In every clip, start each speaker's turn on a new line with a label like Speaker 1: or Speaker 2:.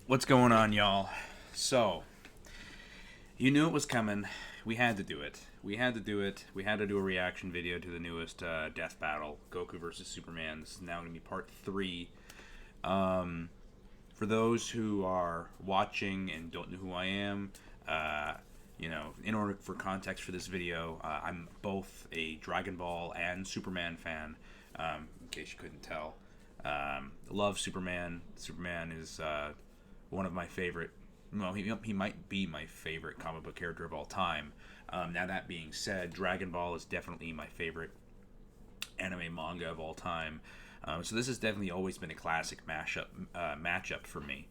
Speaker 1: What's going on, y'all? So, you knew it was coming. We had to do it. We had to do it. We had to do a reaction video to the newest death battle, Goku versus Superman. This is now going to be part 3. Um, for those who are watching and don't know who I am, in order for context for this video, I'm both a Dragon Ball and Superman fan, in case you couldn't tell. Love Superman. Superman is one of my favorite. Well, he might be my favorite comic book character of all time. Now that being said, Dragon Ball is definitely my favorite anime manga of all time. So this has definitely always been a classic matchup for me.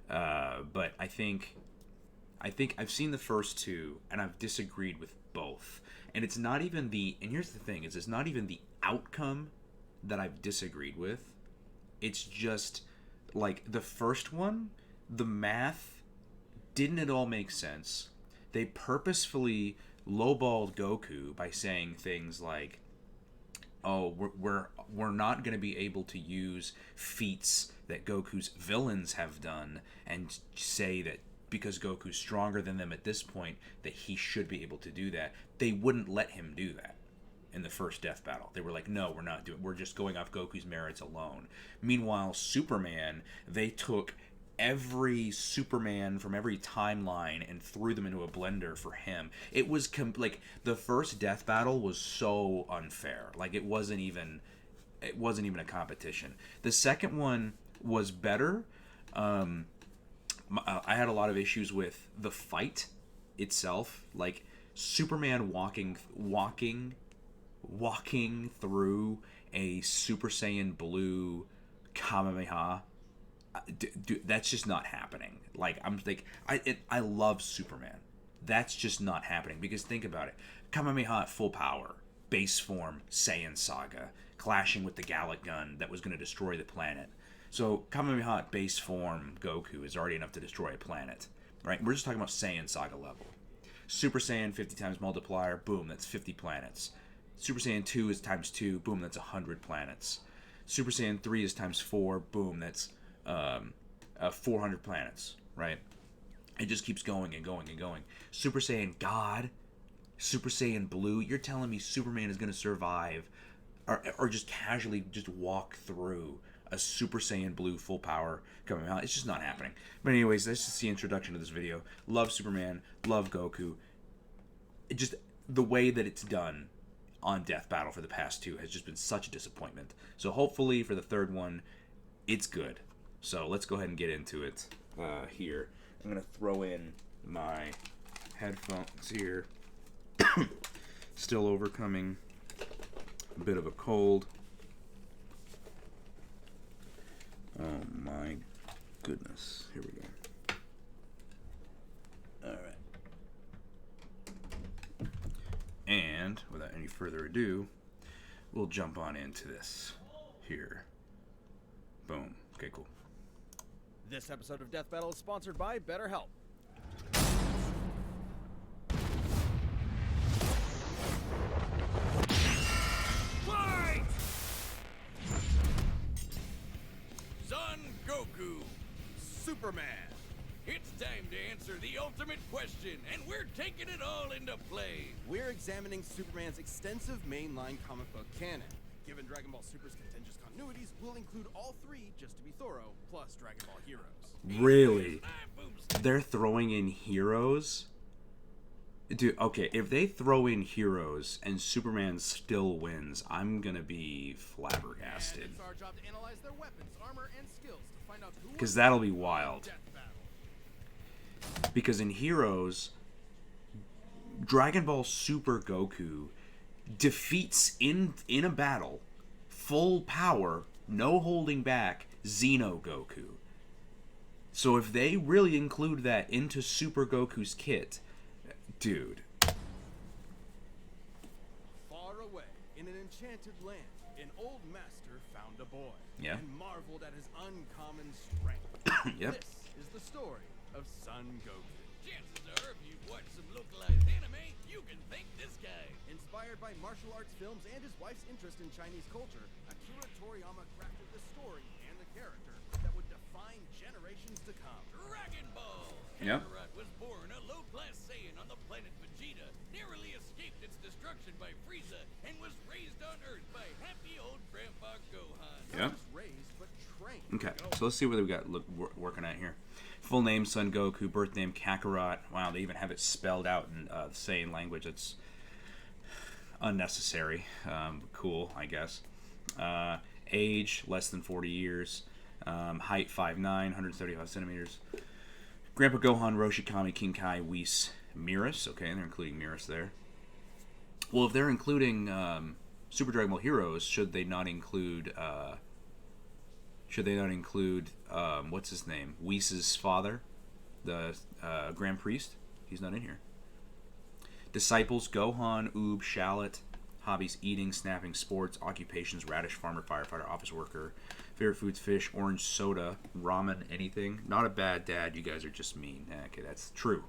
Speaker 1: But I think I've seen the first two and I've disagreed with both. And it's not even the. And here's the thing: is it's not even the outcome that I've disagreed with. It's just like the first one, the math didn't at all make sense. They purposefully lowballed Goku by saying things like, "Oh, we're not going to be able to use feats that Goku's villains have done, and say that because Goku's stronger than them at this point, that he should be able to do that." They wouldn't let him do that in the first death battle. They were like, "No, we're not doing. We're just going off Goku's merits alone." Meanwhile, Superman, they took every Superman from every timeline and threw them into a blender for him. It was like the first death battle was so unfair. Like it wasn't even a competition. The second one was better. I had a lot of issues with the fight itself, like Superman walking through a Super Saiyan blue Kamehameha. Dude, that's just not happening. Like I love Superman. That's just not happening because think about it: Kamehameha at full power, base form, Saiyan Saga, clashing with the Gallic gun that was going to destroy the planet. So Kamehameha at base form Goku is already enough to destroy a planet, right? We're just talking about Saiyan Saga level. Super Saiyan 50 times multiplier, boom, that's 50 planets. Super Saiyan 2 is times 2, boom, that's 100 planets. Super Saiyan 3 is times 4, boom, that's 400 planets, right? It just keeps going and going and going. Super Saiyan God, Super Saiyan Blue, you're telling me Superman is going to survive or just casually just walk through a Super Saiyan Blue full power coming out? It's just not happening. But anyways, that's just the introduction to this video. Love Superman, love Goku. It just, the way that it's done on Death Battle for the past two has just been such a disappointment. So hopefully for the third one, it's good. So let's go ahead and get into it here. I'm going to throw in my headphones here. Still overcoming a bit of a cold. Oh my goodness. Here we go. Alright. And without any further ado, we'll jump on into this here. Boom. Okay, cool.
Speaker 2: This episode of Death Battle is sponsored by BetterHelp. Fight! Son Goku, Superman. It's time to answer the ultimate question, and we're taking it all into play. We're examining Superman's extensive mainline comic book canon. Given Dragon Ball Super's contentious continuities, we'll include all three, just to be thorough, plus Dragon Ball Heroes.
Speaker 1: Really? They're throwing in Heroes? Dude, okay, if they throw in Heroes and Superman still wins, I'm gonna be flabbergasted.
Speaker 2: And it's our job to analyze their weapons, armor, and skills to find out who
Speaker 1: Because that'll be wild. Because in Heroes, Dragon Ball Super Goku defeats in a battle, full power, no holding back, Xeno Goku. So if they really include that into Super Goku's kit, dude.
Speaker 2: Far away, in an enchanted land, an old master found a boy.
Speaker 1: Yeah.
Speaker 2: And marveled at his uncommon strength.
Speaker 1: Yep.
Speaker 2: This is the story of Son Goku.
Speaker 3: Chances are, if you've watched some localized anime, you can thank this guy.
Speaker 2: Inspired by martial arts films and his wife's interest in Chinese culture, Akira Toriyama crafted the story and the character that would define generations to come.
Speaker 1: Yep.
Speaker 3: Kakarot was born a low-class Saiyan on the planet Vegeta, narrowly escaped its destruction by Frieza, and was raised on Earth by happy old Grandpa Gohan.
Speaker 1: Yep.
Speaker 2: Just raised, but trained.
Speaker 1: Okay, so let's see what we got working at here. Full name, Son Goku. Birth name, Kakarot. Wow, they even have it spelled out in the Saiyan language. It's unnecessary. Cool, I guess. Age, less than 40 years. Height, 5'9", 175 centimeters. Grandpa Gohan, Roshi Kami, King Kai, Whis, Miras. Okay, they're including Miras there. Well, if they're including Super Dragon Ball Heroes, should they not include what's his name? Whis' father, the Grand Priest? He's not in here. Disciples, Gohan, Oob, Shallot. Hobbies, eating, snapping, sports. Occupations, radish farmer, firefighter, office worker. Favorite foods, fish, orange soda, ramen, anything. Not a bad dad, you guys are just mean. Okay, that's true.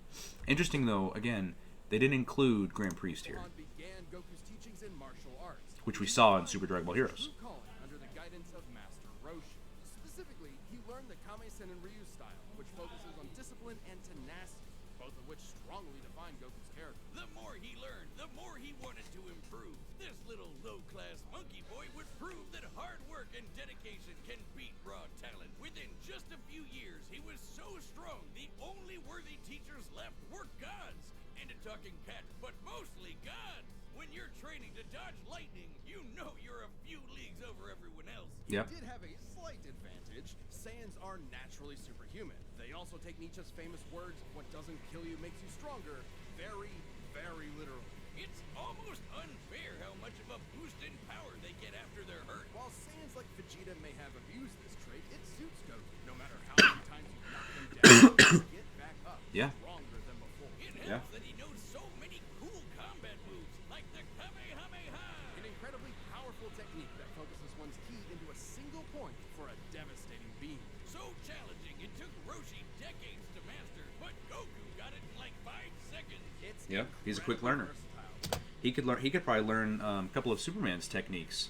Speaker 1: Interesting though, again, they didn't include Grand Priest here,
Speaker 2: Gohan began Goku's teachings in martial arts,
Speaker 1: which we saw in Super Dragon Ball Heroes.
Speaker 2: True calling under the guidance of Master Roshi. Specifically, he learned the Kame-sen and Ryu style, which focuses on discipline and tenacity, both of which strongly define Goku's character.
Speaker 3: The more he learned, the more he wanted to improve. This little low-class monkey boy would prove that hard work and dedication can beat raw talent. Within just a few years, he was so strong, the only worthy teachers left were gods. And a talking cat, but mostly gods. When you're training to dodge lightning, you know you're a few leagues over everyone else.
Speaker 1: Yep.
Speaker 2: He did have a slight advantage. Saiyans are naturally superhuman. They also take Nietzsche's famous words, "What doesn't kill you makes you stronger," very, very literally.
Speaker 3: It's almost unfair how much of a boost in power they get after they're hurt.
Speaker 2: While Saiyans like Vegeta may have abused this trait, it suits Goku. No matter how many times you knock them down, they get back up
Speaker 1: Yeah.
Speaker 2: stronger than before.
Speaker 3: It
Speaker 1: Yeah.
Speaker 3: helps that he knows so many cool combat moves, like the Kamehameha.
Speaker 2: An incredibly powerful technique that focuses one's ki into a single point for a devastating beam.
Speaker 3: So challenging, it took Roshi decades to master, but Goku got it in like 5 seconds.
Speaker 2: It's
Speaker 1: Yeah, he's a quick
Speaker 2: incredibly
Speaker 1: learner.
Speaker 2: versatile.
Speaker 1: He could probably learn a couple of Superman's techniques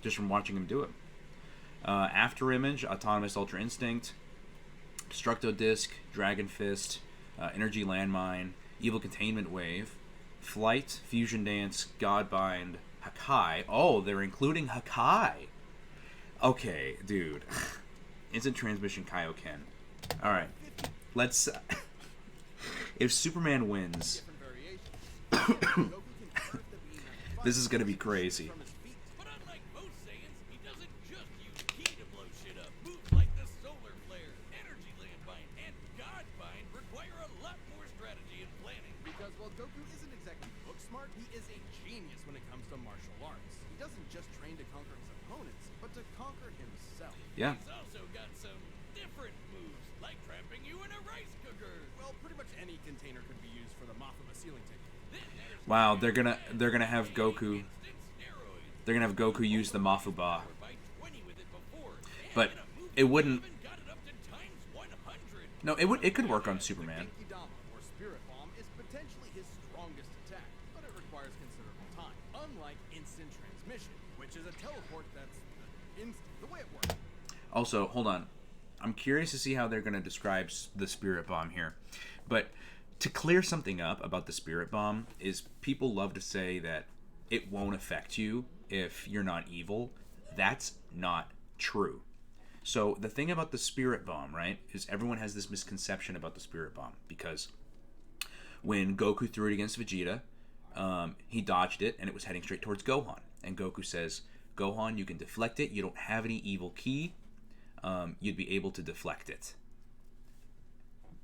Speaker 1: just from watching him do it. After Image, Autonomous Ultra Instinct, Destructo Disc, Dragon Fist, Energy Landmine, Evil Containment Wave, Flight, Fusion Dance, Godbind, Hakai. Oh, they're including Hakai. Okay, dude. Instant Transmission Kaioken. Alright. Let's... if Superman wins...
Speaker 2: Different variations. Goku can curve the beam at
Speaker 1: This is gonna be crazy.
Speaker 2: from his feet.
Speaker 3: But unlike most Saiyans, he doesn't just use ki to blow shit up. Moves like the Solar Flare, Energy Landmine, and Godbind require a lot more strategy and planning.
Speaker 2: Because while Goku isn't exactly book smart, he is a genius when it comes to martial arts. He doesn't just train to conquer his opponents, but to conquer himself.
Speaker 1: Yeah.
Speaker 3: He's also got some different moves, like trapping you in a rice cooker.
Speaker 2: Well, pretty much any container could be used for the mop of a ceiling technique.
Speaker 3: Then there's
Speaker 1: Wow, they're gonna have Goku.
Speaker 3: instant steroids.
Speaker 1: They're gonna have Goku use the Mafuba.
Speaker 3: By 20 with it before.
Speaker 1: But
Speaker 3: And a move
Speaker 1: it wouldn't.
Speaker 3: even got it up to times 100.
Speaker 1: No, it could work on Superman.
Speaker 2: The Genkidama, or Spirit Bomb, is potentially his strongest attack, but it requires considerable time. Unlike instant transmission, which is a teleport that's instant, the way it works.
Speaker 1: Also, hold on. I'm curious to see how they're gonna describe the Spirit Bomb here. But to clear something up about the Spirit Bomb is people love to say that it won't affect you if you're not evil. That's not true. So the thing about the Spirit Bomb, right, is everyone has this misconception about the Spirit Bomb because when Goku threw it against Vegeta, he dodged it and it was heading straight towards Gohan. And Goku says, "Gohan, you can deflect it. You don't have any evil ki. You'd be able to deflect it."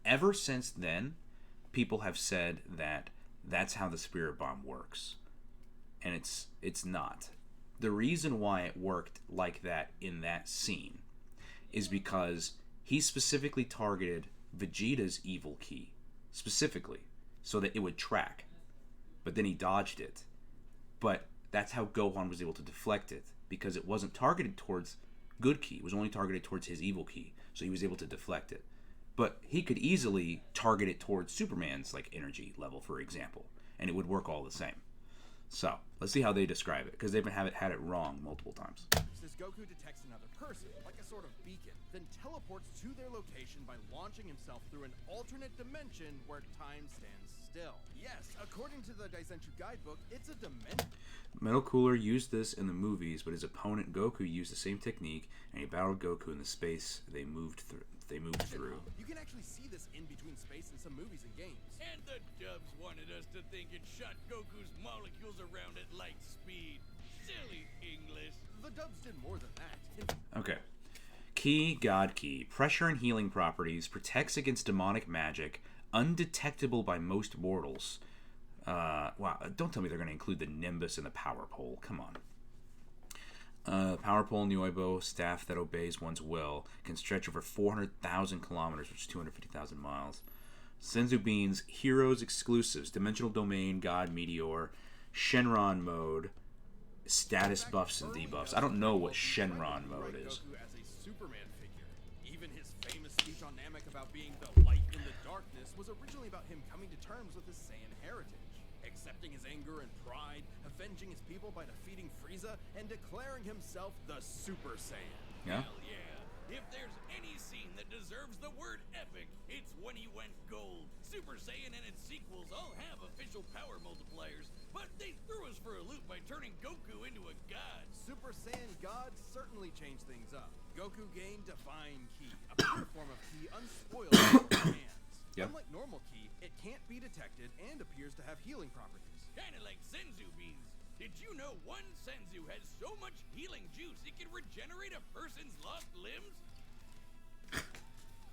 Speaker 1: Ever since then, people have said that that's how the Spirit Bomb works. And it's not. The reason why it worked like that in that scene is because he specifically targeted Vegeta's evil ki, specifically, so that it would track. But then he dodged it. But that's how Gohan was able to deflect it, because it wasn't targeted towards good ki, it was only targeted towards his evil ki, so he was able to deflect it. But he could easily target it towards Superman's like energy level, for example, and it would work all the same. So Let's see how they describe it, because they've had it wrong multiple times.
Speaker 2: Says Goku detects another person, like a sort of beacon, then teleports to their location by launching himself through an alternate dimension where time stands still. Yes, according to the Daizenshuu guidebook, it's a dimension.
Speaker 1: Metal Cooler used this in the movies, but his opponent Goku used the same technique, and he battled Goku in the space they moved through.
Speaker 2: You can actually see this in between space in some movies and games.
Speaker 3: And the dubs wanted us to think it shot Goku's molecules around at light speed. Silly English.
Speaker 2: The dubs did more than that.
Speaker 1: Okay. Ki, God Ki. Pressure and healing properties. Protects against demonic magic. Undetectable by most mortals. Wow, don't tell me they're going to include the Nimbus and the Power Pole. Come on. Power Pole Nuobo, staff that obeys one's will, can stretch over 400,000 kilometers, which is 250,000 miles. Senzu Beans, Heroes Exclusives, Dimensional Domain, God Meteor, Shenron Mode, status buffs and debuffs. I don't know what Shenron Mode is.
Speaker 2: Goku as a Superman figure. Even his famous speech on Namek about being the light in the darkness was originally about him coming to terms with his Saiyan heritage, accepting his anger and pride, avenging his people by defeating Frieza, and declaring himself the Super Saiyan.
Speaker 1: Yeah?
Speaker 3: Hell yeah. If there's any scene that deserves the word epic, it's when he went gold. Super Saiyan and its sequels all have official power multipliers, but they threw us for a loop by turning Goku into a god.
Speaker 2: Super Saiyan God certainly changed things up. Goku gained Divine Ki, a pure form of Ki unspoiled by his hands.
Speaker 1: Yep.
Speaker 2: Unlike normal Ki, it can't be detected and appears to have healing properties.
Speaker 3: Kinda like Senzu Beans. Did you know one Senzu has so much healing juice it can regenerate a person's lost limbs?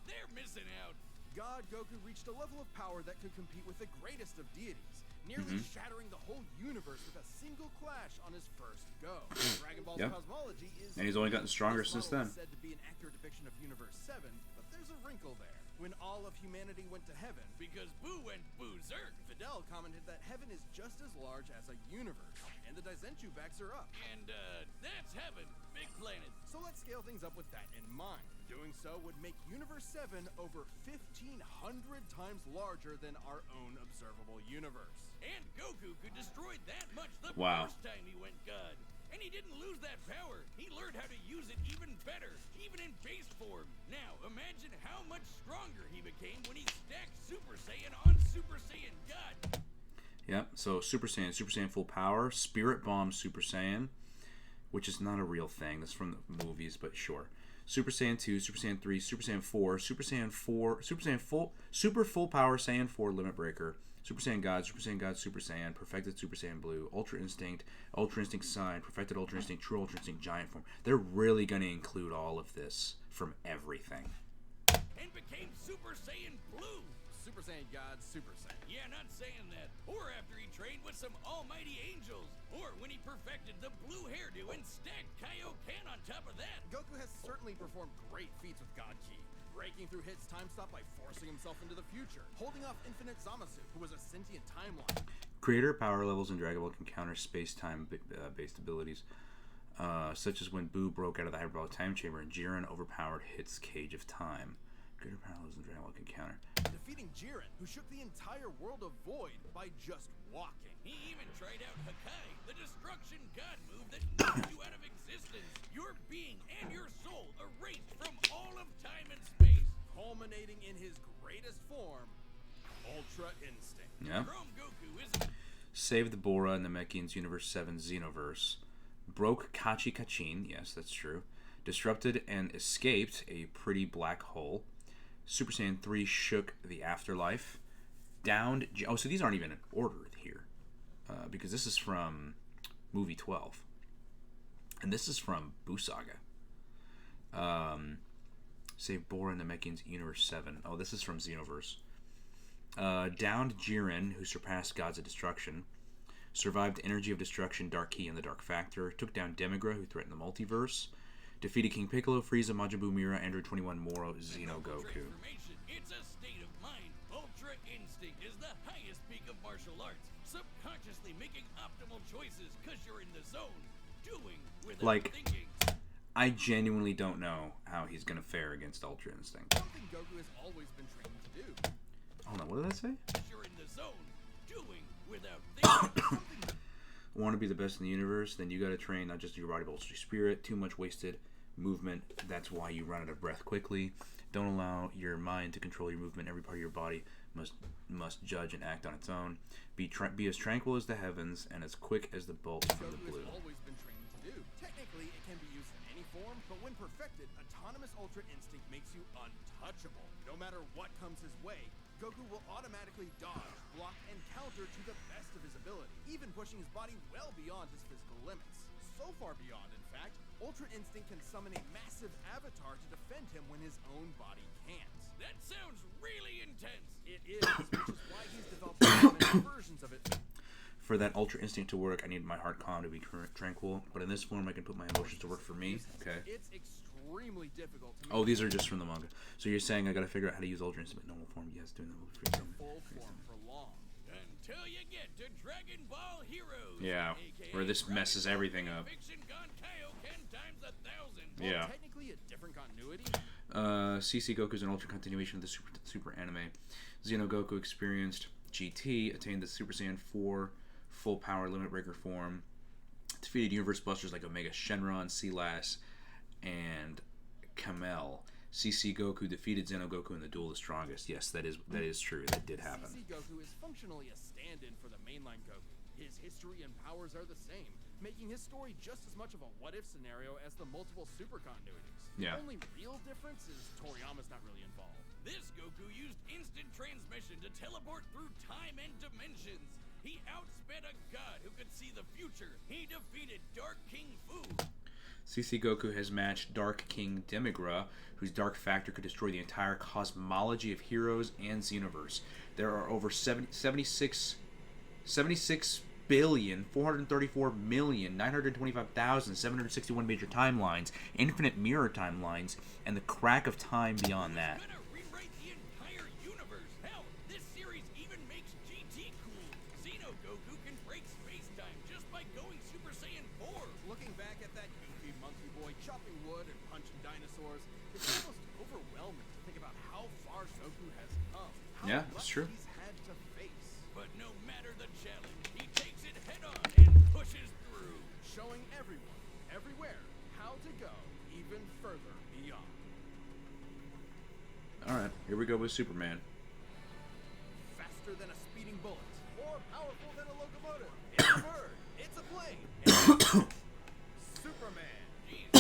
Speaker 3: They're missing out.
Speaker 2: God Goku reached a level of power that could compete with the greatest of deities, nearly shattering the whole universe with a single clash on his first go. Dragon Ball's
Speaker 1: Yep.
Speaker 2: cosmology is...
Speaker 1: And he's only gotten stronger
Speaker 2: this
Speaker 1: since
Speaker 2: model
Speaker 1: then.
Speaker 2: is said to be an accurate depiction of Universe 7, but there's a wrinkle there. When all of humanity went to heaven,
Speaker 3: Because Boo went berserk.
Speaker 2: Fidel commented that heaven is just as large as a universe, and the Daizenshuu backs her up.
Speaker 3: And, that's heaven. Big planet.
Speaker 2: So let's scale things up with that in mind. Doing so would make Universe 7 over 1,500 times larger than our own observable universe.
Speaker 3: And Goku could destroy that much the
Speaker 1: Wow.
Speaker 3: first time he went god. And he didn't lose that power. He learned how to use it even better, even in base form. Now, imagine how much stronger he became when he stacked Super Saiyan on Super Saiyan God.
Speaker 1: Yep, so Super Saiyan Full Power, Spirit Bomb Super Saiyan, which is not a real thing. That's from the movies, but sure. Super Saiyan 2, Super Saiyan 3, Super Saiyan 4, Super Saiyan 4, Super Full Power Saiyan 4 Limit Breaker, Super Saiyan God, Super Saiyan, Perfected Super Saiyan Blue, Ultra Instinct Sign, Perfected Ultra Instinct, True Ultra Instinct Giant Form. They're really going to include all of this from everything.
Speaker 3: And became Super Saiyan Blue.
Speaker 2: Super Saiyan God, Super Saiyan.
Speaker 3: Yeah, not saying that. Or after he trained with some almighty angels. Or when he perfected the blue hairdo and stacked Kaioken on top of that.
Speaker 2: Goku has certainly performed great feats with God Ki, breaking through Hit's time stop by forcing himself into the future, holding off Infinite Zamasu, who was a sentient timeline.
Speaker 1: Creator power levels in Dragon Ball can counter space-time based abilities, such as when Boo broke out of the hyperbolic time chamber and Jiren overpowered Hit's Cage of Time. Creator power levels in Dragon Ball can counter.
Speaker 2: Defeating Jiren, who shook the entire world of Void by just walking.
Speaker 3: He even tried out Hakai, the destruction god move that knocks you out of existence. Your being and your soul erased from all of time and space.
Speaker 2: Culminating in his greatest form, Ultra Instinct.
Speaker 1: Yeah.
Speaker 3: Chrome Goku is
Speaker 1: Saved the Bora in the Namekians Universe 7 Xenoverse. Broke Kachi Kachin, yes, that's true. Disrupted and escaped a pretty black hole. Super Saiyan 3 shook the afterlife. Downed... Oh, so these aren't even in order here. Because this is from movie 12. And this is from Buu Saga. Save Bora in the Namekians Universe 7. Oh, this is from Xenoverse. Downed Jiren, who surpassed Gods of Destruction. Survived Energy of Destruction, Dark Key, and the Dark Factor. Took down Demigra, who threatened the multiverse. Defeated King Piccolo, Frieza, Majin Buu, Mira, Android 21, Moro, Xeno, Goku.
Speaker 3: transformation. It's a state of mind. Ultra Instinct is the highest peak of martial arts. Subconsciously making optimal choices because you're in the zone. Doing without
Speaker 1: Like-
Speaker 3: thinking.
Speaker 1: I genuinely don't know how he's going to fare against Ultra Instinct.
Speaker 2: Something Goku has always been trained to do.
Speaker 1: Hold on, what did I say?
Speaker 3: You're in the zone. Doing without thinking.
Speaker 1: want to be the best in the universe, then you got to train not just your body but also your spirit. Too much wasted movement. That's why you run out of breath quickly. Don't allow your mind to control your movement. Every part of your body must judge and act on its own. Be as tranquil as the heavens and as quick as the bolt from the blue.
Speaker 2: Goku has always been trained to do. Technically, it can be used in any form, but when perfected, autonomous Ultra Instinct makes you untouchable. No matter what comes his way, Goku will automatically dodge, block, and counter to the best of his ability, even pushing his body well beyond his physical limits. So far beyond, in fact, Ultra Instinct can summon a massive avatar to defend him when his own body can't.
Speaker 3: That sounds really intense.
Speaker 2: It is, which is why he's developed many versions of it.
Speaker 1: For that Ultra Instinct to work, I need my heart calm to be tranquil, but in this form, I can put my emotions to work for me. Okay.
Speaker 2: It's extremely difficult to
Speaker 1: Oh, these are just from the manga. So you're saying I gotta figure out how to use Ultra Instinct in normal form? Yes, doing the
Speaker 2: full form for long.
Speaker 3: Until you get to Dragon Ball Heroes.
Speaker 1: Yeah, where this messes everything up.
Speaker 2: Yeah. Technically a different continuity.
Speaker 1: CC Goku is an ultra continuation of the Super anime. Xeno Goku experienced GT, attained the Super Saiyan 4 full power limit breaker form, defeated Universe Busters like Omega Shenron, Silas, and Kamel. CC Goku defeated Xeno Goku in the Duel of the Strongest. Yes, that is true. That did happen.
Speaker 2: CC Goku is functionally a stand-in for the mainline Goku. His history and powers are the same, making his story just as much of a what-if scenario as the multiple super continuities.
Speaker 1: Yeah.
Speaker 2: The only real difference is Toriyama's not really involved.
Speaker 3: This Goku used instant transmission to teleport through time and dimensions. He outsped a god who could see the future. He defeated Dark King Fu.
Speaker 1: CC Goku has matched Dark King Demigra, whose dark factor could destroy the entire cosmology of Heroes and Xenoverse. There are over 76,434,925,761 major timelines, infinite mirror timelines, and the crack of time beyond that.
Speaker 3: Gonna rewrite the entire universe. Hell, this series even makes GT cool. Xeno Goku can break space-time just by going Super Saiyan 4.
Speaker 2: Looking back at that goofy monkey boy chopping wood and punching dinosaurs, it's almost overwhelming to think about how far Goku has come.
Speaker 1: Yeah, that's true.
Speaker 2: He's had to face.
Speaker 3: But no matter the challenge, he takes it head-on and pushes through.
Speaker 2: Showing everyone, everywhere, how to go even further beyond.
Speaker 1: Alright, here we go with Superman.
Speaker 2: Faster than a speeding bullet, more powerful than a locomotive. It's a bird, it's a plane, it's Superman.
Speaker 3: Jeez,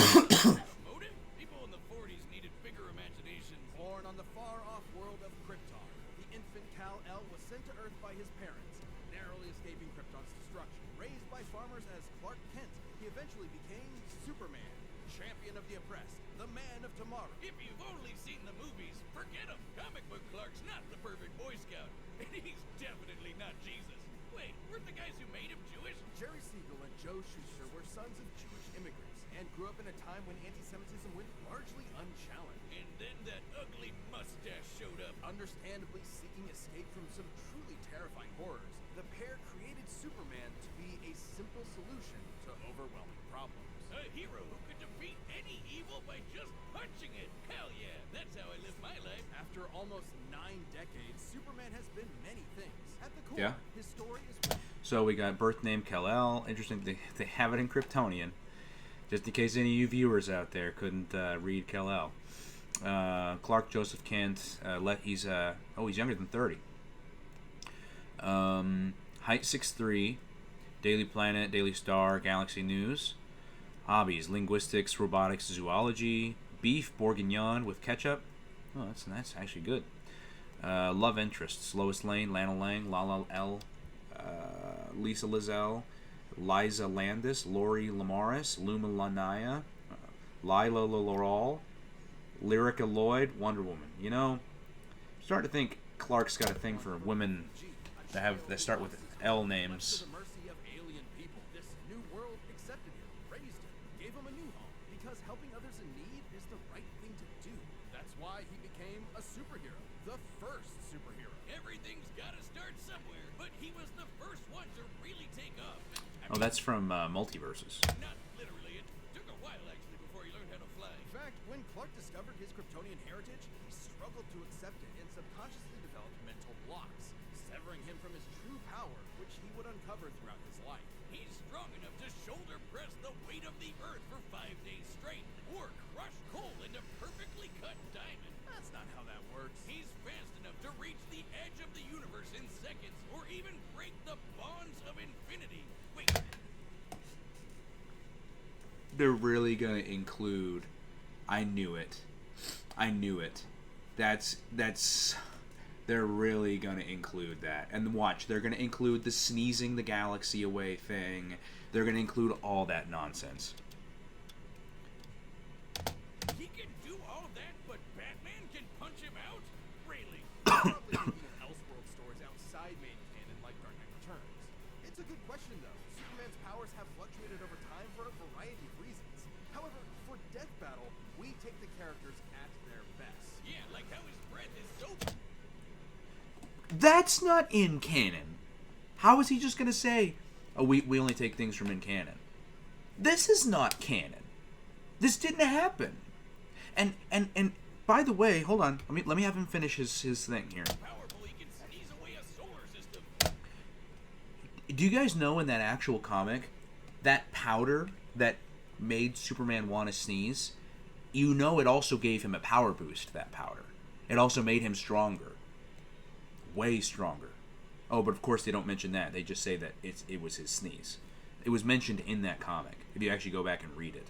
Speaker 3: motive? People in the 40s needed bigger imaginations.
Speaker 2: Born on the far-off world of Krypton, the infant Kal-El was sent to Earth by his parents, narrowly escaping Krypton's destruction. Raised by farmers as Clark Kent, he eventually became Superman, champion of the oppressed, the man of tomorrow.
Speaker 3: If you've only seen the movies, forget him. Comic book Clark's not the perfect Boy Scout. And he's definitely not Jesus. Wait, weren't the guys who made him Jewish?
Speaker 2: Jerry Siegel and Joe Shuster were sons of Jewish immigrants and grew up in a time when anti-Semitism went largely unchallenged.
Speaker 3: And then that ugly mustache showed up.
Speaker 2: Understandably seeking escape from some truly terrifying horrors, the pair created Superman to be a simple solution to overwhelming problems.
Speaker 3: A hero who could defeat any evil by just punching it. Hell yeah, that's how I live my life.
Speaker 2: After almost 9 decades, Superman has been many things. At the core,
Speaker 1: Yeah.
Speaker 2: his story is one.
Speaker 1: So we got birth name Kal-El. Interesting, they have it in Kryptonian. Just in case any of you viewers out there couldn't read Kal-El. Clark Joseph Kent, he's younger than 30. Height 6'3", Daily Planet, Daily Star, Galaxy News. Hobbies: linguistics, robotics, zoology, beef bourguignon with ketchup. Oh, that's actually good. Love interests: Lois Lane, Lana Lang, Lala L, Lisa Lizelle, Liza Landis, Lori Lamaris, Luma Lanaya, Lila Laurel, Lyrica Lloyd, Wonder Woman. You know, I'm starting to think Clark's got a thing for women that start with L names.
Speaker 2: To the mercy of alien people, this new world accepted him, raised him, gave him a new home, because helping others in need is the right thing to do. That's why he became a superhero, the first superhero.
Speaker 3: Everything's gotta start somewhere, but he was the first one to really take off.
Speaker 1: Oh, that's from Multiverses.
Speaker 3: Not literally. It took a while, actually, before he learned how to fly.
Speaker 2: In fact, when Clark discovered his Kryptonian heritage, he struggled to accept it and subconsciously developed mental blocks. severing him from his true power, which he would uncover throughout his life.
Speaker 3: He's strong enough to shoulder press the weight of the earth for 5 days straight, or crush coal into perfectly cut diamond.
Speaker 2: That's not how that works.
Speaker 3: He's fast enough to reach the edge of the universe in seconds, or even break the bonds of infinity. Wait.
Speaker 1: They're really gonna include. I knew it. I knew it. That's. They're really gonna include that. And watch, they're gonna include the sneezing the galaxy away thing. They're gonna include all that nonsense.
Speaker 3: He can do all that, but Batman can punch him out? Really?
Speaker 2: Probably thinking of Elseworld stories outside main canon like Dark Knight Returns. It's a good question, though. Superman's powers have fluctuated over time for a variety of reasons. However, for Death Battle, we take the characters at their best.
Speaker 3: Yeah, like how his breath is so...
Speaker 1: That's not in canon. How is he just gonna say, "Oh, we only take things from in canon"? This is not canon. This didn't happen. And by the way, hold on. Let me have him finish his thing here.
Speaker 3: powerful he can sneeze away a solar system.
Speaker 1: Do you guys know in that actual comic, that powder that made Superman want to sneeze, you know it also gave him a power boost, that powder. It also made him stronger. Way stronger. Oh, but of course they don't mention that. They just say that it was his sneeze. It was mentioned in that comic, if you actually go back and read it.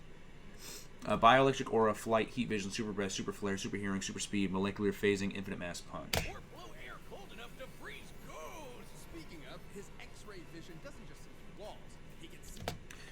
Speaker 1: Bioelectric aura, flight, heat vision, super breath, super flare, super hearing, super speed, molecular phasing, infinite mass punch.
Speaker 3: Or blow air cold enough to freeze ghosts.
Speaker 2: Speaking of, his X-ray vision doesn't just see through walls. He can see...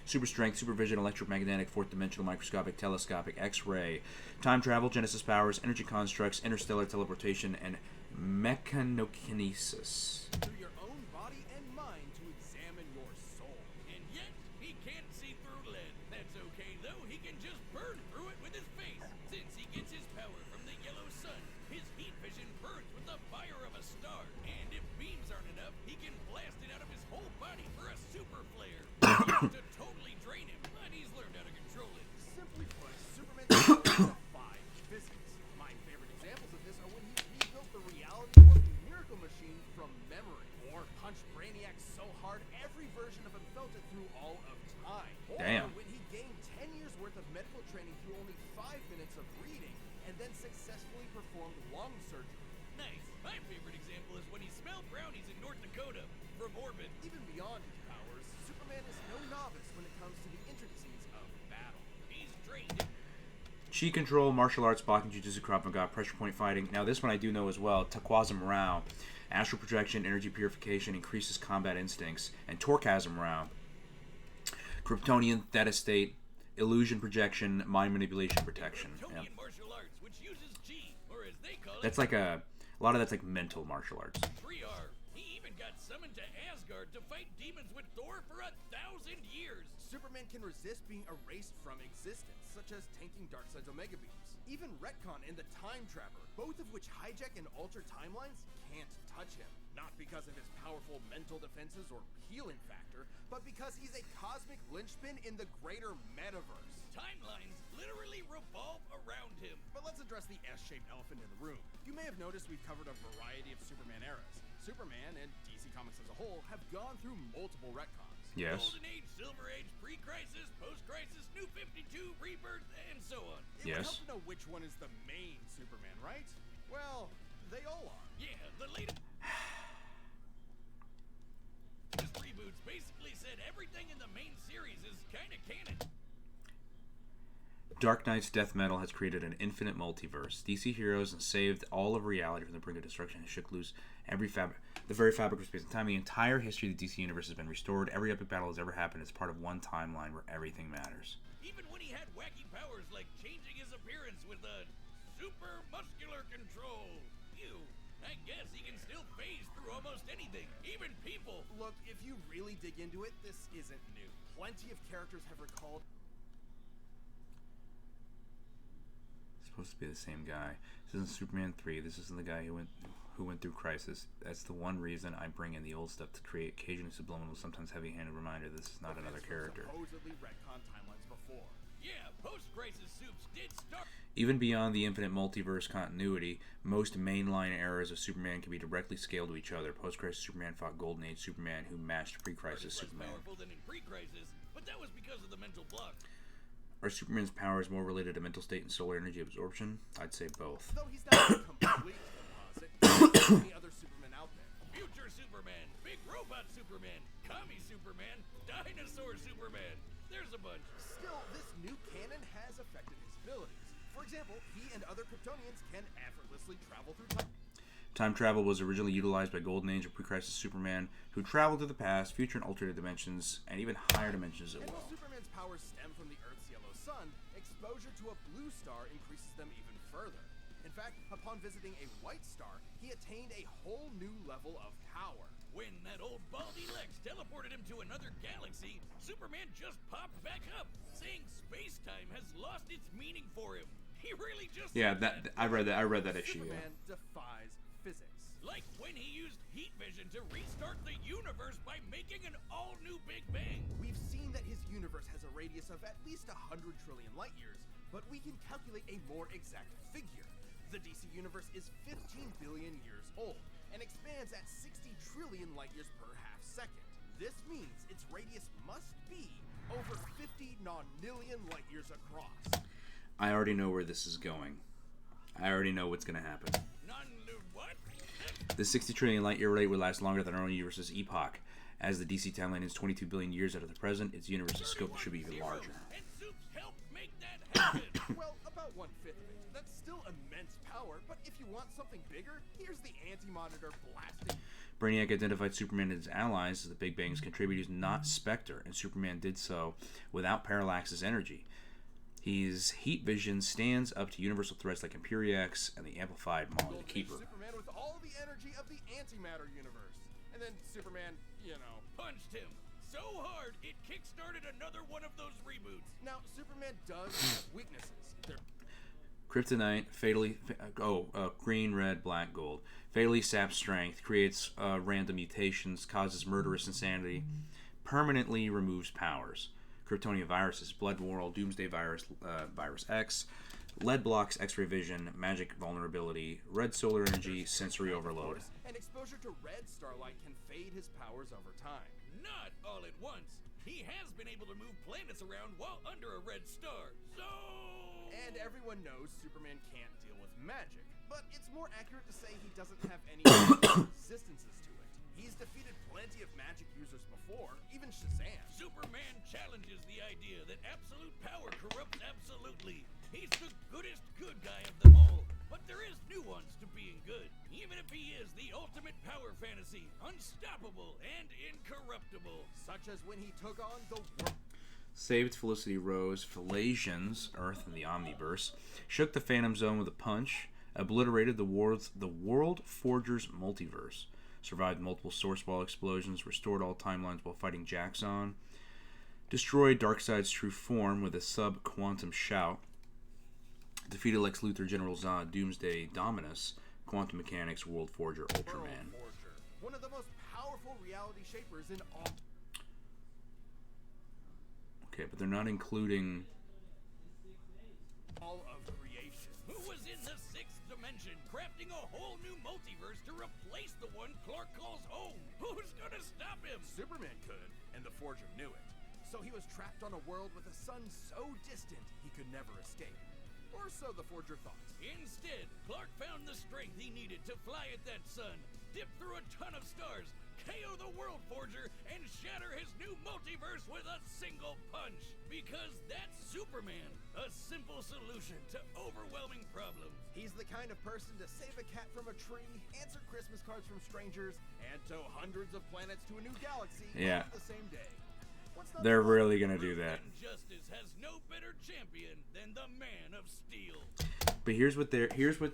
Speaker 1: Super strength, super vision, electromagnetic, fourth dimensional, microscopic, telescopic, X-ray, time travel, genesis powers, energy constructs, interstellar teleportation, and mechanokinesis.
Speaker 2: through your own body and mind to examine your soul.
Speaker 3: And yet, he can't see through lead. That's okay, though. He can just burn through it with his face. Since he gets his power from the yellow sun, his heat vision burns with the fire of a star. And if beams aren't enough, he can blast it out of his whole body for a super flare. To totally drain him, but he's learned how to control it.
Speaker 2: Simply put, Superman defies physics. My favorite examples of this are when he rebuilt the reality warping miracle machine from memory, or punched Brainiac so hard every version of him felt it through all of time. Or
Speaker 1: Damn.
Speaker 2: when he gained 10 years worth of medical training through only 5 minutes of reading, and then successfully performed lung surgery.
Speaker 3: Nice. My favorite example is when he smelled brownies in North Dakota from orbit.
Speaker 2: Even beyond his powers, Superman is no novice when it comes to the intricacies of battle.
Speaker 3: He's trained.
Speaker 1: Chi control, martial arts, blocking, jujitsu, Krav Maga, pressure point fighting. Now this one I do know as well. Taquazam Rao, astral projection, energy purification, increases combat instincts, and Torchasm Rao, Kryptonian theta state, illusion projection, mind manipulation protection.
Speaker 3: Kryptonian
Speaker 1: Yeah.
Speaker 3: martial arts, which uses G, or as they call it,
Speaker 1: That's like a lot of that's like mental martial arts.
Speaker 3: 3R. He even got summoned to Asgard to fight demons with Thor for 1,000 years.
Speaker 2: Superman can resist being erased from existence, such as tanking Darkseid's Omega Beams. Even Retcon and the Time Trapper, both of which hijack and alter timelines, can't touch him. Not because of his powerful mental defenses or healing factor, but because he's a cosmic linchpin in the greater metaverse.
Speaker 3: Timelines literally revolve around him.
Speaker 2: But let's address the S-shaped elephant in the room. You may have noticed we've covered a variety of Superman eras. Superman, and DC Comics as a whole, have gone through multiple retcons.
Speaker 1: Yes.
Speaker 3: Golden Age, Silver Age, Pre-Crisis, Post-Crisis, New 52, Rebirth, and so on.
Speaker 2: It would
Speaker 1: Yes.
Speaker 2: help to know which one is the main Superman, right? Well, they all are.
Speaker 3: Yeah, the latest reboots basically said everything in the main series is kind of canon.
Speaker 1: Dark Knight's death metal has created an infinite multiverse. DC heroes and saved all of reality from the brink of destruction and shook loose the very fabric of space and time. The entire history of the DC universe has been restored. Every epic battle has ever happened as part of one timeline where everything matters.
Speaker 3: Even when he had wacky powers like changing his appearance with a super muscular control. Ew. I guess he can still phase through almost anything, even people.
Speaker 2: Look, if you really dig into it, this isn't new. Plenty of characters have recalled...
Speaker 1: Supposed to be the same guy. This isn't Superman 3. This isn't the guy who went through Crisis. That's the one reason I bring in the old stuff to create occasionally subliminal, sometimes heavy-handed reminder this is not another character.
Speaker 2: Supposedly retcon timelines before.
Speaker 3: Yeah, post-crisis Supes did start.
Speaker 1: Even beyond the infinite multiverse continuity, most mainline eras of Superman can be directly scaled to each other. Post-crisis Superman fought Golden Age Superman, who matched pre-crisis
Speaker 3: Less
Speaker 1: Superman.
Speaker 3: powerful than in pre-crisis, but that was because of the mental block.
Speaker 1: Are Superman's powers more related to mental state and solar energy absorption? I'd say both.
Speaker 2: Though he's not a complete composite, there's many other Supermen out there.
Speaker 3: Future Superman, Big Robot Superman, Commie Superman, Dinosaur Superman. There's a bunch.
Speaker 2: Still, this new canon has affected his abilities. For example, he and other Kryptonians can effortlessly travel through time.
Speaker 1: Time travel was originally utilized by Golden Age and pre-crisis Superman, who traveled to the past, future, and alternate dimensions, and even higher dimensions as
Speaker 2: And
Speaker 1: well.
Speaker 2: while Superman's powers stem from the Earth's yellow sun, exposure to a blue star increases them even further. In fact, upon visiting a white star, he attained a whole new level of power.
Speaker 3: When that old baldy Lex teleported him to another galaxy, Superman just popped back up, saying space-time has lost its meaning for him. He really just
Speaker 1: Yeah,
Speaker 3: said
Speaker 1: that I read that issue. Yeah.
Speaker 2: Superman defies physics.
Speaker 3: Like when he used heat vision to restart the universe by making an all-new Big Bang.
Speaker 2: We've seen that his universe has a radius of at least 100 trillion light years, but we can calculate a more exact figure. The DC universe is 15 billion years old and expands at 60 trillion light years per half second. This means its radius must be over 50 nonillion light years across.
Speaker 1: I already know where this is going. I already know what's going to happen.
Speaker 3: What?
Speaker 1: The 60 trillion light year rate will last longer than our own universe's epoch. As the DC timeline is 22 billion years out of the present, its universe's scope should be even larger.
Speaker 3: And Supes helped make that happen.
Speaker 2: Well, about 1/5 of it. That's still immense power, but if you want something bigger, here's the anti-monitor blasting.
Speaker 1: Brainiac identified Superman and his allies as the Big Bang's contributors, not Spectre, and Superman did so without Parallax's energy. His heat vision stands up to universal threats like Imperiex and the amplified Molly the Keeper.
Speaker 2: Superman with all the energy of the antimatter universe. And then Superman,
Speaker 3: Punched him so hard it kickstarted another one of those reboots.
Speaker 2: Now, Superman does have weaknesses.
Speaker 1: Kryptonite fatally, green, red, black, gold. Fatally saps strength, creates random mutations, causes murderous insanity, permanently removes powers. Kryptonian viruses, Blood Moral, Doomsday Virus, Virus X, Lead blocks X-ray vision, magic vulnerability, red solar energy, sensory overload.
Speaker 2: And exposure to red starlight can fade his powers over time.
Speaker 3: Not all at once. He has been able to move planets around while under a red star. So...
Speaker 2: And everyone knows Superman can't deal with magic. But it's more accurate to say he doesn't have any resistances to it. He's defeated plenty of magic users before, even Shazam.
Speaker 3: Superman challenges the idea that absolute power corrupts absolutely. He's the goodest good guy of them all. But there is nuance to being good. Even if he is the ultimate power fantasy, unstoppable and incorruptible.
Speaker 2: Such as when he took on the world.
Speaker 1: Saved Felicity Rose, Phalasians, Earth and the Omniverse, shook the Phantom Zone with a punch, obliterated the World Forgers multiverse, survived multiple Source Ball explosions, restored all timelines while fighting Jaxxon, destroyed Darkseid's true form with a sub-quantum shout, defeated Lex Luthor, General Zod, Doomsday, Dominus, Quantum Mechanics, World Forger, Ultraman.
Speaker 2: Forger, one of the most powerful reality shapers in all.
Speaker 1: Okay, but they're not including...
Speaker 2: All of creation.
Speaker 3: Who was in the sixth dimension, crafting a whole new multiverse to replace the one Clark calls home? Who's gonna stop him?
Speaker 2: Superman could, and the Forger knew it. So he was trapped on a world with a sun so distant he could never escape. Or so the Forger thought.
Speaker 3: Instead, Clark found the strength he needed to fly at that sun, dip through a ton of stars, KO the World Forger, and shatter his new multiverse with a single punch. Because that's Superman, a simple solution to overwhelming problems.
Speaker 2: He's the kind of person to save a cat from a tree, answer Christmas cards from strangers, and tow hundreds of planets to a new galaxy
Speaker 1: Yeah.
Speaker 2: all the same day. What's not
Speaker 1: They're
Speaker 2: to love?
Speaker 1: really gonna do that.
Speaker 3: And justice has no better champion than the Man of Steel.
Speaker 1: But here's what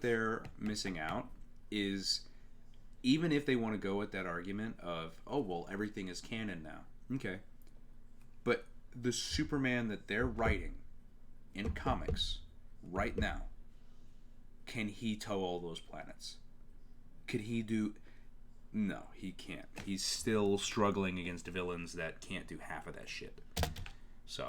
Speaker 1: they're missing out is, even if they want to go with that argument of, oh well, everything is canon now, okay, but the Superman that they're writing in comics right now, can he tow all those planets? Could he do? No, he can't. He's still struggling against villains that can't do half of that shit. So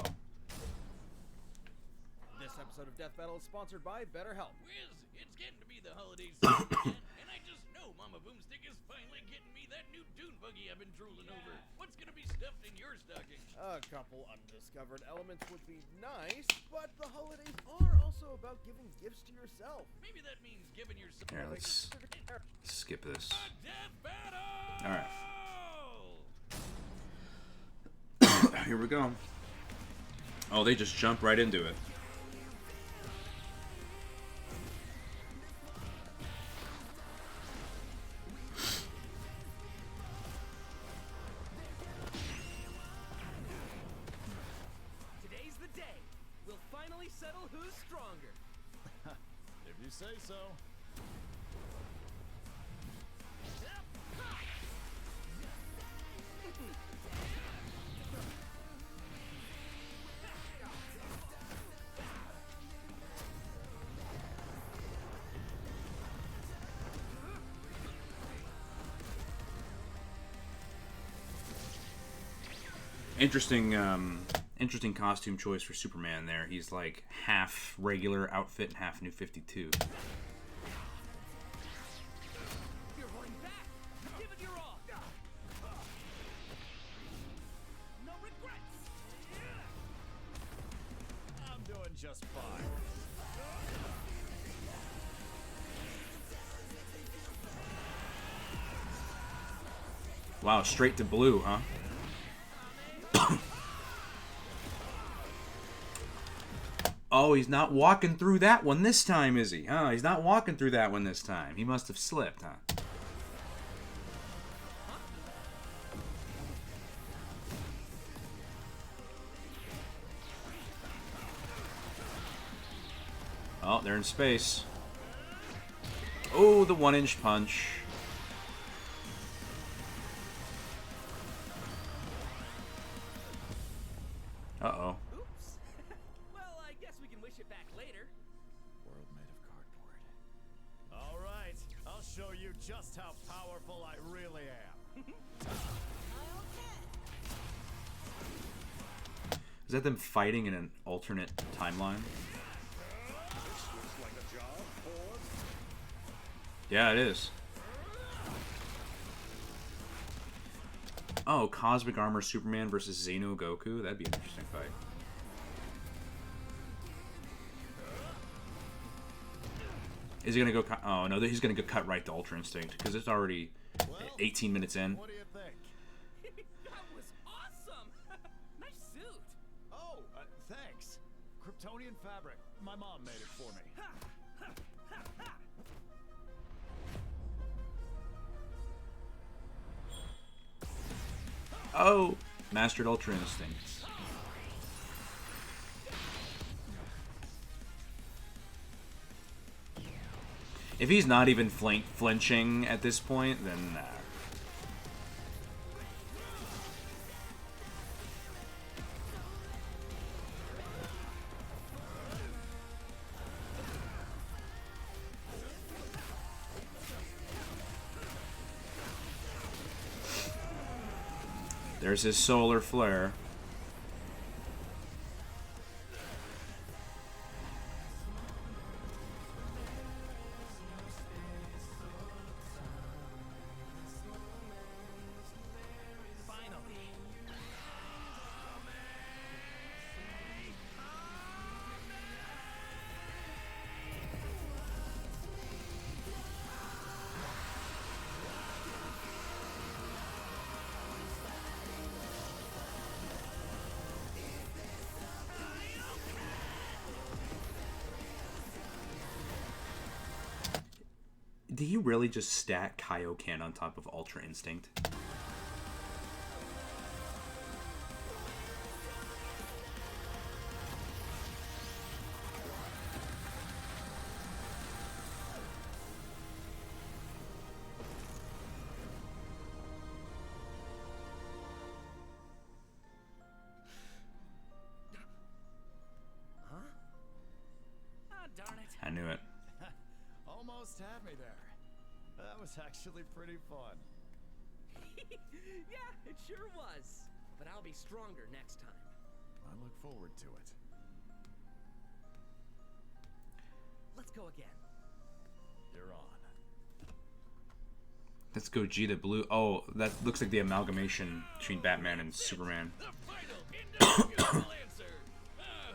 Speaker 2: This episode of Death Battle is sponsored by BetterHelp.
Speaker 3: Wiz, it's getting to be the holiday season, man, and I just know Mama Boomstick is finally getting me that new dune buggy I've been drooling over. What's gonna be stuffed in your stocking?
Speaker 2: A couple undiscovered elements would be nice, but the holidays are also about giving gifts to yourself.
Speaker 3: Maybe that means giving yourself
Speaker 1: Here, let's skip this.
Speaker 3: a death battle!
Speaker 1: All right. Here we go. Oh, they just jump right into it.
Speaker 4: Today's the day. We'll finally settle who's stronger.
Speaker 5: If you say so.
Speaker 1: Interesting costume choice for Superman there. He's like half regular outfit and half New 52.
Speaker 4: You're holding back. Give it your all. No regrets.
Speaker 5: I'm doing just fine.
Speaker 1: Wow, straight to blue, huh? Oh, he's not walking through that one this time, is he? Huh? He's not walking through that one this time. He must have slipped, huh? Oh, they're in space. Oh, the 1-inch punch. Uh-oh.
Speaker 4: Oops. Well, I guess we can wish it back later.
Speaker 5: World made of cardboard. All right, I'll show you just how powerful I really am.
Speaker 1: Is that them fighting in an alternate timeline? Yeah, it is. Oh, Cosmic Armor Superman versus Xeno Goku? That'd be an interesting fight. Is he gonna go? Oh no, he's gonna go cut right to Ultra Instinct because it's already 18 minutes in.
Speaker 5: What do you think?
Speaker 4: That was awesome. Nice suit.
Speaker 5: Oh, thanks. Kryptonian fabric. My mom made it for me.
Speaker 1: Oh, mastered Ultra Instinct. If he's not even flinching at this point, then nah. There's his solar flare.
Speaker 4: Finally.
Speaker 1: Did he really just stack Kaioken on top of Ultra Instinct?
Speaker 4: Ah, darn it.
Speaker 1: I knew it.
Speaker 5: Almost had me there. That was actually pretty fun.
Speaker 4: Yeah, it sure was. But I'll be stronger next time.
Speaker 5: I look forward to it.
Speaker 4: Let's go again.
Speaker 5: You're on.
Speaker 1: Let's go Gita Blue. Oh, that looks like the amalgamation between Batman and Superman.
Speaker 3: The final indisputable answer.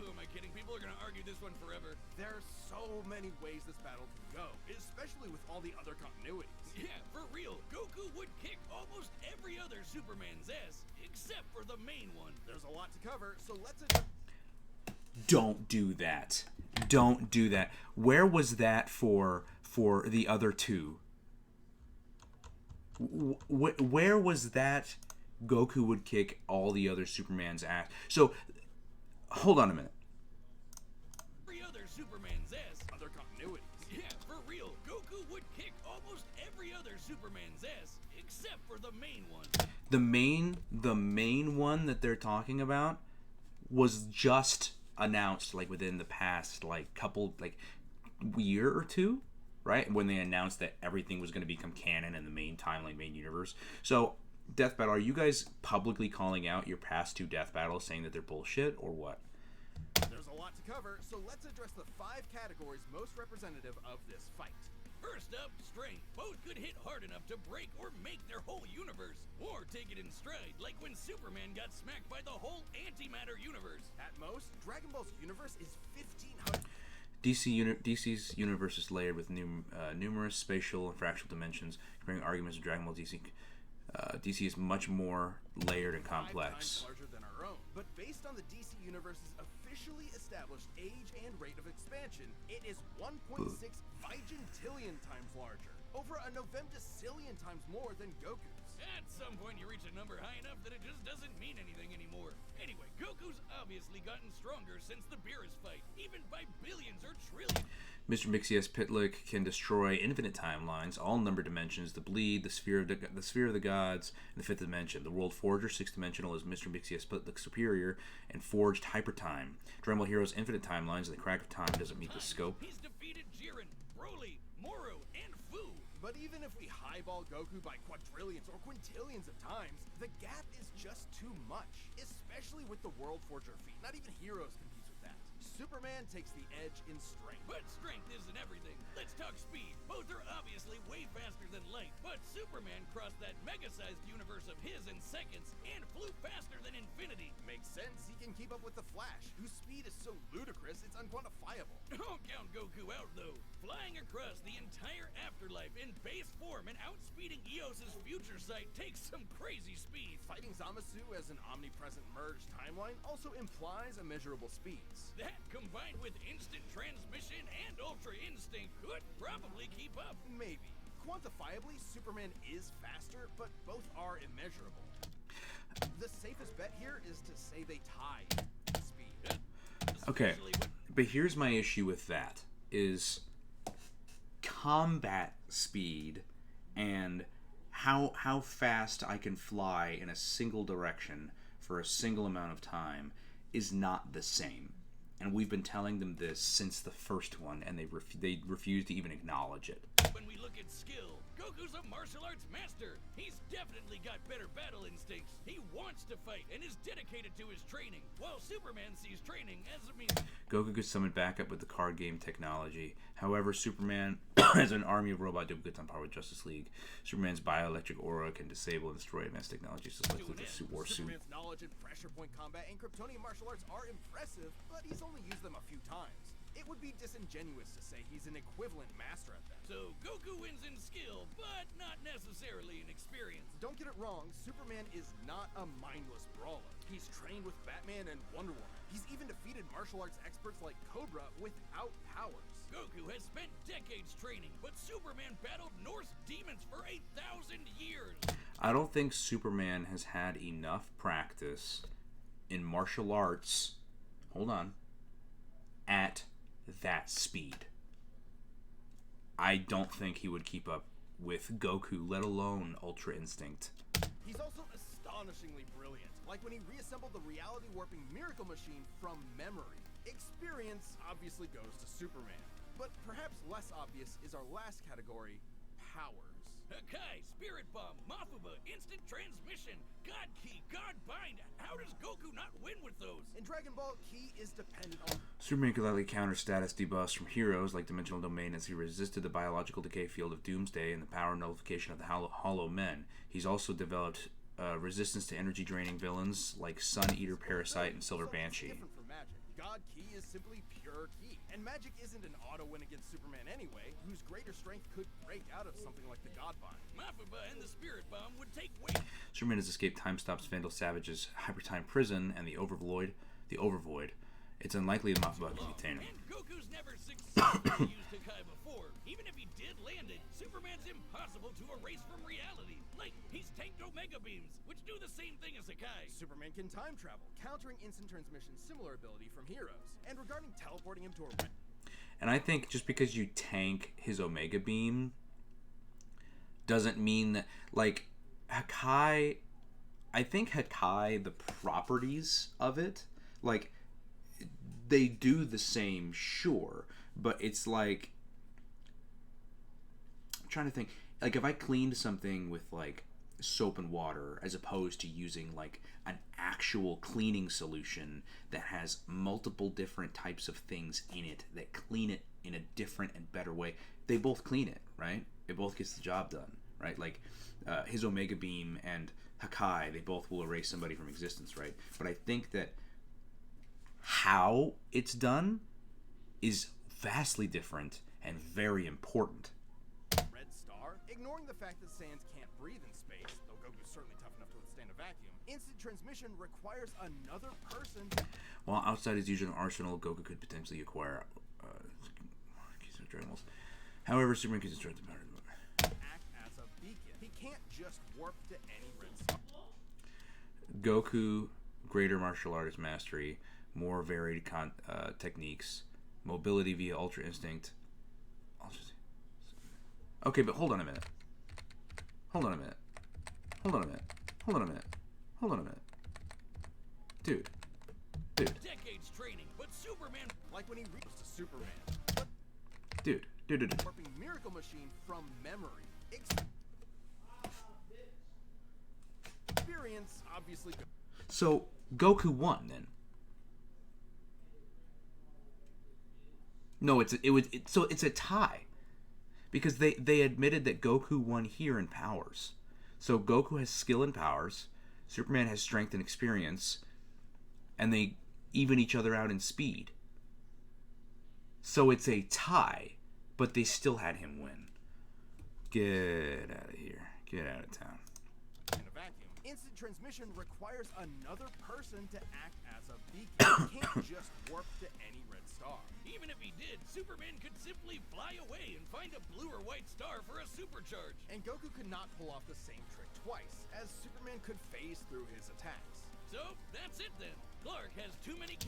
Speaker 3: Who am I kidding? People are gonna argue this one forever.
Speaker 2: There's so many ways this battle can go, especially with all the other continuities.
Speaker 3: Yeah, for real. Goku would kick almost every other Superman's ass, except for the main one.
Speaker 2: There's a lot to cover, so let's
Speaker 1: Don't do that. Don't do that. Where was that for the other two? Where was that Goku would kick all the other Superman's ass? So, hold on a minute.
Speaker 3: Every other Superman's ass.
Speaker 2: other continuities.
Speaker 3: Yeah, for real. Goku would kick almost every other Superman's ass, except for the main one.
Speaker 1: The main one that they're talking about was just announced like within the past year or two, right? When they announced that everything was going to become canon in the main timeline, main universe. So, Death Battle, are you guys publicly calling out your past two Death Battles, saying that they're bullshit, or what?
Speaker 2: There's a lot to cover, so let's address the 5 categories most representative of this fight.
Speaker 3: First up, strength. Both could hit hard enough to break or make their whole universe, or take it in stride, like when Superman got smacked by the whole antimatter universe.
Speaker 2: At most, Dragon Ball's universe is 1,500.
Speaker 1: DC's universe is layered with numerous spatial and fractal dimensions, comparing arguments of Dragon Ball DC. DC is much more layered and
Speaker 2: 5
Speaker 1: complex.
Speaker 2: times larger than our own. But based on the DC universe's officially established age and rate of expansion, it is 1.6 vigintillion times larger. Over a novemdecillion times more than Goku's.
Speaker 3: At some point you reach a number high enough that it just doesn't mean anything anymore. Anyway, Goku's obviously gotten stronger since the Beerus fight, even by billions or trillions.
Speaker 1: Mr. Mixius Pitlick can destroy infinite timelines, all number dimensions, the bleed, the sphere of the gods, and the fifth dimension. The World Forger, sixth dimensional, is Mr. Mixius Pitlick superior and forged hypertime. Dragon Ball Heroes infinite timelines, and the crack of time doesn't meet the scope.
Speaker 3: He's defeated Jiren, Broly, Moro, and Fu.
Speaker 2: But even if we highball Goku by quadrillions or quintillions of times, the gap is just too much, especially with the World Forger feat. Not even Heroes competes with that. Superman takes the edge in strength.
Speaker 3: But strength isn't everything. Let's talk speed. Both are obviously way faster than light, but Superman crossed that mega-sized universe of his in seconds and flew faster than infinity.
Speaker 2: Makes sense, he can keep up with the Flash, whose speed is so ludicrous it's unquantifiable.
Speaker 3: Don't count Goku out, though. Flying across the entire afterlife in base form and outspeeding Eos's future sight takes some crazy speed.
Speaker 2: Fighting Zamasu as an omnipresent merged timeline also implies immeasurable speeds.
Speaker 3: That, combined with instant transmission and ultra instinct, could probably keep up.
Speaker 2: Maybe. Quantifiably, Superman is faster, but both are immeasurable. The safest bet here is to say they tie in speed.
Speaker 1: Okay,
Speaker 3: Especially when-
Speaker 1: but here's my issue with that, is combat speed and how fast I can fly in a single direction for a single amount of time is not the same. And we've been telling them this since the first one, and they refuse to even acknowledge it.
Speaker 3: When we look at skill, Goku's a martial arts master. He's definitely got better battle instincts. He wants to fight and is dedicated to his training, while Superman sees training as a means.
Speaker 1: Goku could summon backup with the card game technology. However, Superman has an army of robot duplicates on par with Justice League. Superman's bioelectric aura can disable and destroy advanced technologies such as the war suit.
Speaker 2: Superman's knowledge in pressure point combat and Kryptonian martial arts are impressive, but he's only used them a few times. It would be disingenuous to say he's an equivalent master at them.
Speaker 3: So Goku wins in skill, but not necessarily in experience.
Speaker 2: Don't get it wrong, Superman is not a mindless brawler. He's trained with Batman and Wonder Woman. He's even defeated martial arts experts like Cobra without powers.
Speaker 3: Goku has spent decades training, but Superman battled Norse demons for 1,000 years.
Speaker 1: I don't think Superman has had enough practice in martial arts, at that speed. I don't think he would keep up with Goku, let alone Ultra Instinct.
Speaker 2: He's also astonishingly brilliant, like when he reassembled the reality warping miracle machine from memory. Experience obviously goes to Superman, but perhaps less obvious is our last category, powers.
Speaker 3: Hakai, Spirit Bomb, Mafuba, Instant Transmission, God Key, God Bind. How does Goku not win with those?
Speaker 2: In Dragon Ball, Ki is dependent on...
Speaker 1: Superman could likely counter status debuffs from heroes like Dimensional Domain as he resisted the biological decay field of Doomsday and the power nullification of the Hollow Men. He's also developed resistance to energy draining villains like Sun Eater, Parasite, and Silver Banshee.
Speaker 2: Different from magic. God Ki is simply pure Ki. And magic isn't an auto win against Superman anyway, whose greater strength could break out of something like the God Bind.
Speaker 3: Mafuba and the Spirit Bomb would take weight.
Speaker 1: Superman has escaped Time Stop's Vandal Savage's Hypertime prison and the Overvoid. It's unlikely that Mafuba can contain him.
Speaker 3: And Goku's never successfully used Hakai before. Even if he did land it, Superman's impossible to erase from reality. Like, he's tanked Omega Beams, which do the same thing as Hakai.
Speaker 2: Superman can time travel, countering instant transmission's similar ability from heroes. And regarding teleporting him to a...
Speaker 1: And I think just because you tank his Omega Beam doesn't mean that, like, Hakai... I think Hakai, the properties of it, like, they do the same, sure, but it's like... I'm trying to think. Like, if I cleaned something with, like, soap and water as opposed to using, like, an actual cleaning solution that has multiple different types of things in it that clean it in a different and better way, they both clean it, right? It both gets the job done, right? Like, his Omega Beam and Hakai, they both will erase somebody from existence, right? But I think that how it's done is vastly different and very important.
Speaker 2: Red Star? Ignoring the fact that Saiyans can't breathe in space, though Goku's certainly tough enough to withstand a vacuum, instant transmission requires another person to...
Speaker 1: While outside his usual arsenal, Goku could potentially acquire keys of Dragon Balls. However, Superman can destroy the power of the
Speaker 2: act as a beacon. He can't just warp to any Red Star.
Speaker 1: Goku, greater martial artist mastery, more varied techniques, mobility via Ultra Instinct. Okay, but hold on a minute. Hold on a minute. Hold on a minute. Hold on a minute. Hold on a minute. Dude.
Speaker 3: Decades training, but Superman...
Speaker 2: Like when he reaches to Superman.
Speaker 1: Dude.
Speaker 2: Warping Miracle Machine from memory. Experience, obviously...
Speaker 1: So, Goku won, then. No, it's a tie. Because they admitted that Goku won here in powers. So Goku has skill and powers, Superman has strength and experience, and they even each other out in speed. So it's a tie, but they still had him win. Get out of here. Get out of town.
Speaker 2: In a vacuum, instant transmission requires another person to act as a beacon. He can't just warp to any Red Star.
Speaker 3: Even if he did, Superman could simply fly away and find a blue or white star for a supercharge.
Speaker 2: And Goku could not pull off the same trick twice, as Superman could phase through his attacks.
Speaker 3: So, that's it then. Clark has too many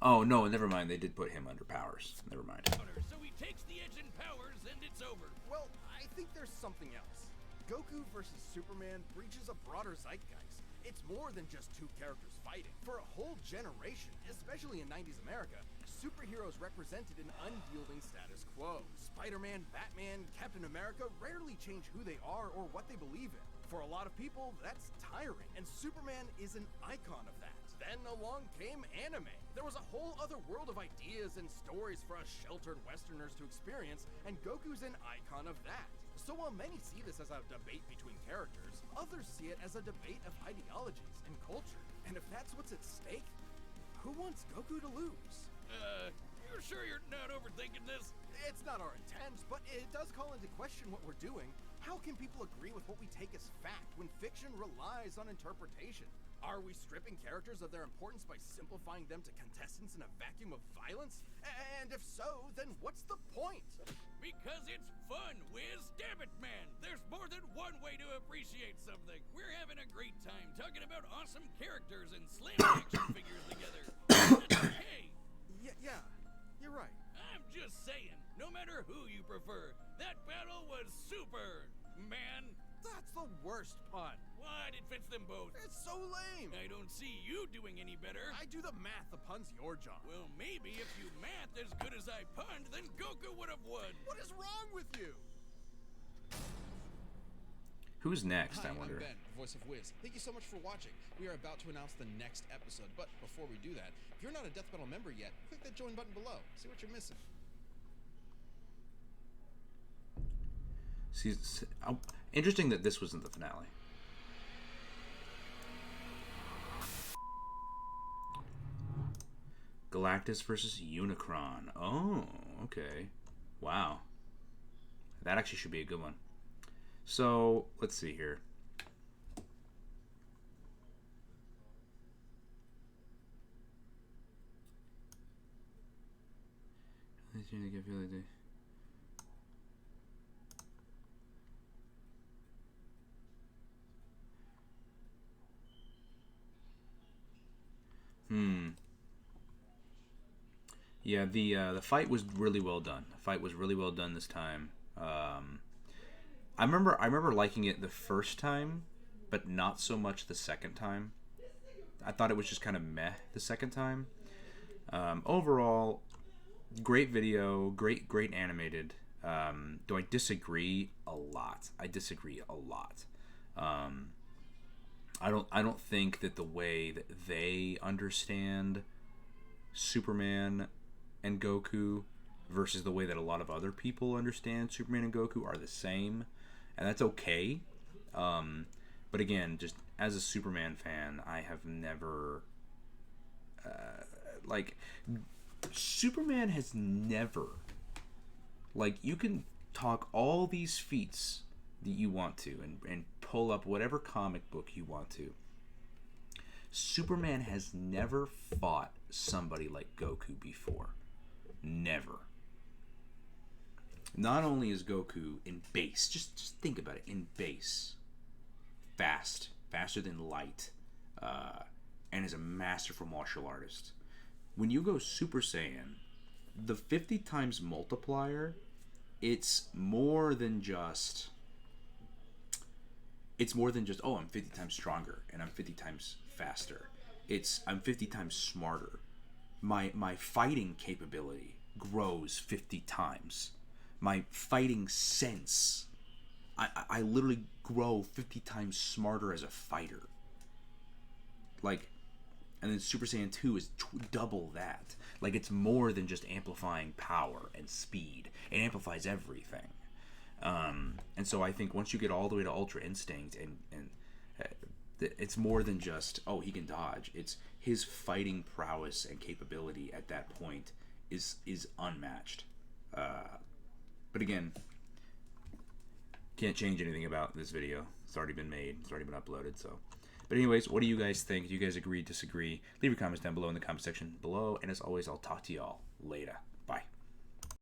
Speaker 1: Oh, no, never mind. They did put him under powers. Never mind.
Speaker 3: counters, so he takes the edge in powers and it's over.
Speaker 2: Well, I think there's something else. Goku versus Superman breaches a broader zeitgeist. It's more than just two characters fighting. For a whole generation, especially in 90s America, superheroes represented an unyielding status quo. Spider-Man, Batman, Captain America rarely change who they are or what they believe in. For a lot of people, that's tiring, and Superman is an icon of that. Then along came anime. There was a whole other world of ideas and stories for us sheltered Westerners to experience, and Goku's an icon of that. So while many see this as a debate between characters, others see it as a debate of ideologies and culture. And if that's what's at stake, who wants Goku to lose?
Speaker 3: You're sure you're not overthinking this?
Speaker 2: It's not our intent, but it does call into question what we're doing. How can people agree with what we take as fact when fiction relies on interpretation? Are we stripping characters of their importance by simplifying them to contestants in a vacuum of violence? And if so, then what's the point?
Speaker 3: Because it's fun, Wiz. Damn it, man. There's more than one way to appreciate something. We're having a great time talking about awesome characters and slamming action figures together. That's okay.
Speaker 2: Yeah, you're right.
Speaker 3: I'm just saying, no matter who you prefer, that battle was super, man.
Speaker 2: That's the worst pun.
Speaker 3: What? It fits them both.
Speaker 2: It's so lame.
Speaker 3: I don't see you doing any better.
Speaker 2: I do the math. The pun's your job.
Speaker 3: Well, maybe if you math as good as I punned, then Goku would have won.
Speaker 2: What is wrong with you?
Speaker 1: Who's next,
Speaker 6: Hi,
Speaker 1: I wonder?
Speaker 6: I'm Ben, voice of Wiz. Thank you so much for watching. We are about to announce the next episode, but before we do that, if you're not a Death Battle member yet, click that join button below. See what you're missing.
Speaker 1: See, interesting that this wasn't the finale. Galactus versus Unicron. Oh, okay. Wow. That actually should be a good one. So, let's see here. Yeah, the fight was really well done. The fight was really well done this time. I remember liking it the first time, but not so much the second time. I thought it was just kind of meh the second time. Overall, great video, great animated. Do I disagree a lot? I disagree a lot. I don't think that the way that they understand Superman and Goku versus the way that a lot of other people understand Superman and Goku are the same, and that's okay. But again, just as a Superman fan, I have never like Superman has never, like, you can talk all these feats that you want to and pull up whatever comic book you want to. Superman has never fought somebody like Goku before. Never. Not only is Goku in base, just think about it, in base, faster than light, and is a masterful martial artist. When you go Super Saiyan, the 50 times multiplier, it's more than just, oh, I'm 50 times stronger and I'm 50 times faster. It's, I'm 50 times smarter. My fighting capability grows 50 times. My fighting sense, I literally grow 50 times smarter as a fighter. Like, and then Super Saiyan 2 is double that. Like, it's more than just amplifying power and speed. It amplifies everything. And so I think once you get all the way to Ultra Instinct, and it's more than just, oh, he can dodge. It's his fighting prowess and capability at that point is unmatched. But again, can't change anything about this video. It's already been made. It's already been uploaded. So, but anyways, what do you guys think? Do you guys agree, disagree? Leave your comments down below in the comment section below. And as always, I'll talk to y'all later.